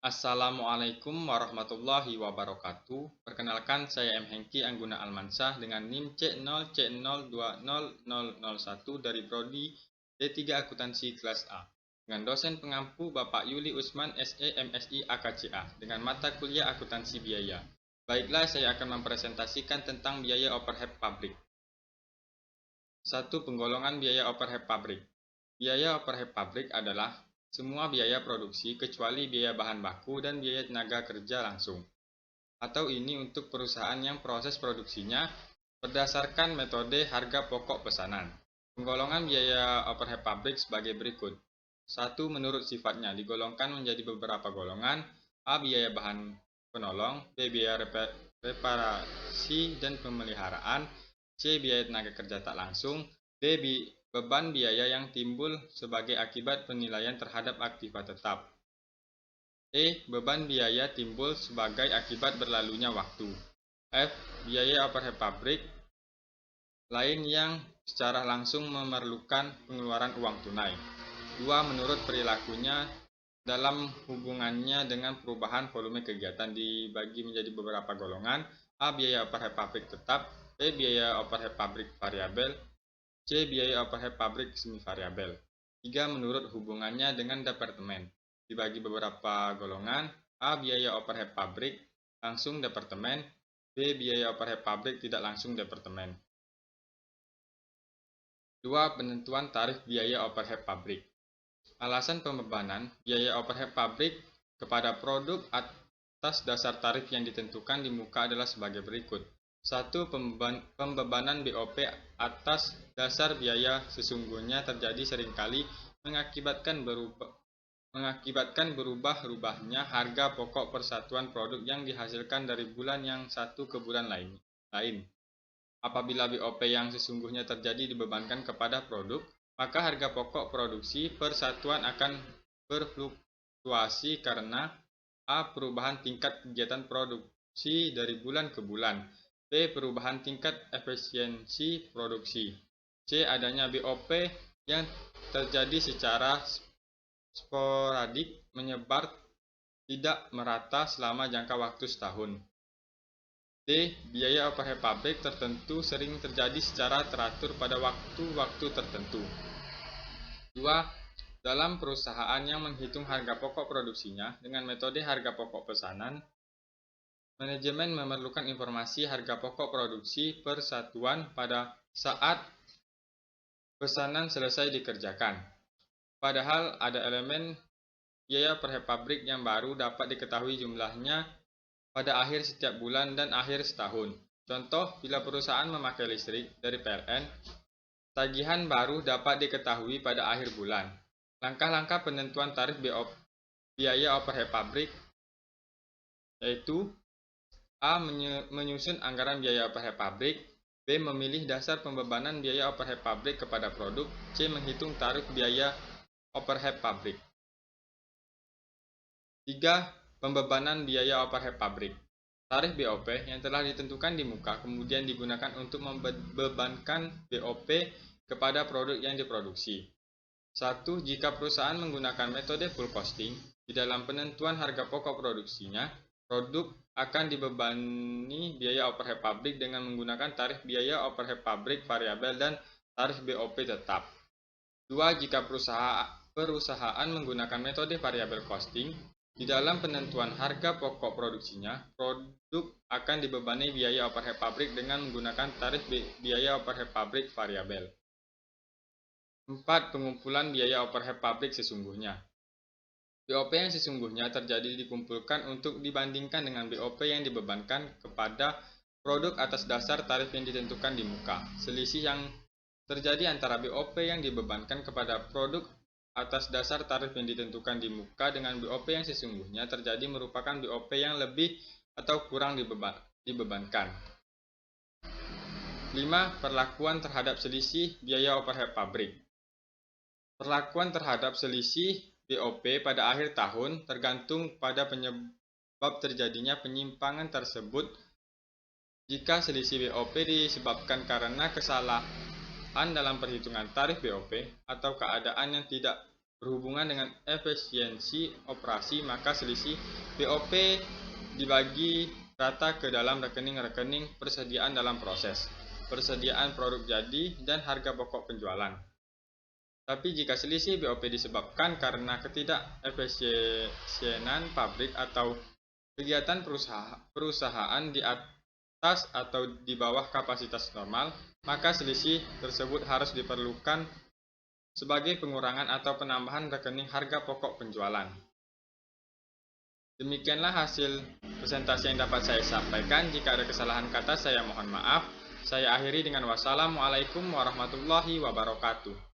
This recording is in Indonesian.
Assalamualaikum warahmatullahi wabarakatuh. Perkenalkan, saya M. Hengki Angguna Almansyah dengan NIM C0C0200001 dari Prodi D3 Akuntansi kelas A. Dengan dosen pengampu Bapak Yuli Usman SE MSI AKCA dengan mata kuliah akuntansi biaya. Baiklah, saya akan mempresentasikan tentang biaya overhead pabrik. 1. Penggolongan biaya overhead pabrik. Biaya overhead pabrik adalah semua biaya produksi kecuali biaya bahan baku dan biaya tenaga kerja langsung. Atau ini untuk perusahaan yang proses produksinya berdasarkan metode harga pokok pesanan. Penggolongan biaya overhead pabrik sebagai berikut. 1. Menurut sifatnya digolongkan menjadi beberapa golongan. A. Biaya bahan penolong. B. Biaya reparasi dan pemeliharaan. C. Biaya tenaga kerja tak langsung. D. Beban biaya yang timbul sebagai akibat penilaian terhadap aktiva tetap. E. Beban biaya timbul sebagai akibat berlalunya waktu. F. Biaya overhead pabrik lain yang secara langsung memerlukan pengeluaran uang tunai. 2. Menurut perilakunya dalam hubungannya dengan perubahan volume kegiatan dibagi menjadi beberapa golongan. A. Biaya overhead pabrik tetap. B. Biaya overhead pabrik variabel. C. Biaya overhead pabrik semi variabel. 3. Menurut hubungannya dengan departemen dibagi beberapa golongan. A. Biaya overhead pabrik langsung departemen. B. Biaya overhead pabrik tidak langsung departemen. 2. Penentuan tarif biaya overhead pabrik. Alasan pembebanan biaya overhead pabrik kepada produk atas dasar tarif yang ditentukan di muka adalah sebagai berikut. 1. Pembebanan BOP atas dasar biaya sesungguhnya terjadi seringkali mengakibatkan berubah-ubahnya harga pokok persatuan produk yang dihasilkan dari bulan yang satu ke bulan lain. Apabila BOP yang sesungguhnya terjadi dibebankan kepada produk, maka harga pokok produksi persatuan akan berfluktuasi karena A. Perubahan tingkat kegiatan produksi dari bulan ke bulan. B. Perubahan tingkat efisiensi produksi. C. Adanya BOP yang terjadi secara sporadik menyebar tidak merata selama jangka waktu setahun. D. Biaya overhead pabrik tertentu sering terjadi secara teratur pada waktu-waktu tertentu. 2. Dalam perusahaan yang menghitung harga pokok produksinya dengan metode harga pokok pesanan, manajemen memerlukan informasi harga pokok produksi persatuan pada saat pesanan selesai dikerjakan. Padahal ada elemen biaya overhead pabrik yang baru dapat diketahui jumlahnya pada akhir setiap bulan dan akhir setahun. Contoh, bila perusahaan memakai listrik dari PLN, tagihan baru dapat diketahui pada akhir bulan. Langkah-langkah penentuan tarif biaya overhead pabrik yaitu A. Menyusun anggaran biaya overhead pabrik. B. Memilih dasar pembebanan biaya overhead pabrik kepada produk. C. Menghitung tarif biaya overhead pabrik. 3. Pembebanan biaya overhead pabrik. Tarif BOP yang telah ditentukan di muka kemudian digunakan untuk membebankan BOP kepada produk yang diproduksi. 1. Jika perusahaan menggunakan metode full costing, di dalam penentuan harga pokok produksinya, produk akan dibebani biaya overhead pabrik dengan menggunakan tarif biaya overhead pabrik variabel dan tarif BOP tetap. 2. Jika perusahaan menggunakan metode variable costing, di dalam penentuan harga pokok produksinya, produk akan dibebani biaya overhead pabrik dengan menggunakan tarif biaya overhead pabrik variabel. 4. Pengumpulan biaya overhead pabrik sesungguhnya. BOP yang sesungguhnya terjadi dikumpulkan untuk dibandingkan dengan BOP yang dibebankan kepada produk atas dasar tarif yang ditentukan di muka. Selisih yang terjadi antara BOP yang dibebankan kepada produk atas dasar tarif yang ditentukan di muka dengan BOP yang sesungguhnya terjadi merupakan BOP yang lebih atau kurang dibebankan. 5. Perlakuan terhadap selisih biaya overhead pabrik. Perlakuan terhadap selisih BOP pada akhir tahun tergantung pada penyebab terjadinya penyimpangan tersebut. Jika selisih BOP disebabkan karena kesalahan dalam perhitungan tarif BOP atau keadaan yang tidak berhubungan dengan efisiensi operasi, maka selisih BOP dibagi rata ke dalam rekening-rekening persediaan dalam proses, persediaan produk jadi, dan harga pokok penjualan. Tapi jika selisih BOP disebabkan karena ketidakefisienan pabrik atau kegiatan perusahaan di atas atau di bawah kapasitas normal, maka selisih tersebut harus diperlukan sebagai pengurangan atau penambahan rekening harga pokok penjualan. Demikianlah hasil presentasi yang dapat saya sampaikan. Jika ada kesalahan kata, saya mohon maaf. Saya akhiri dengan wassalamualaikum warahmatullahi wabarakatuh.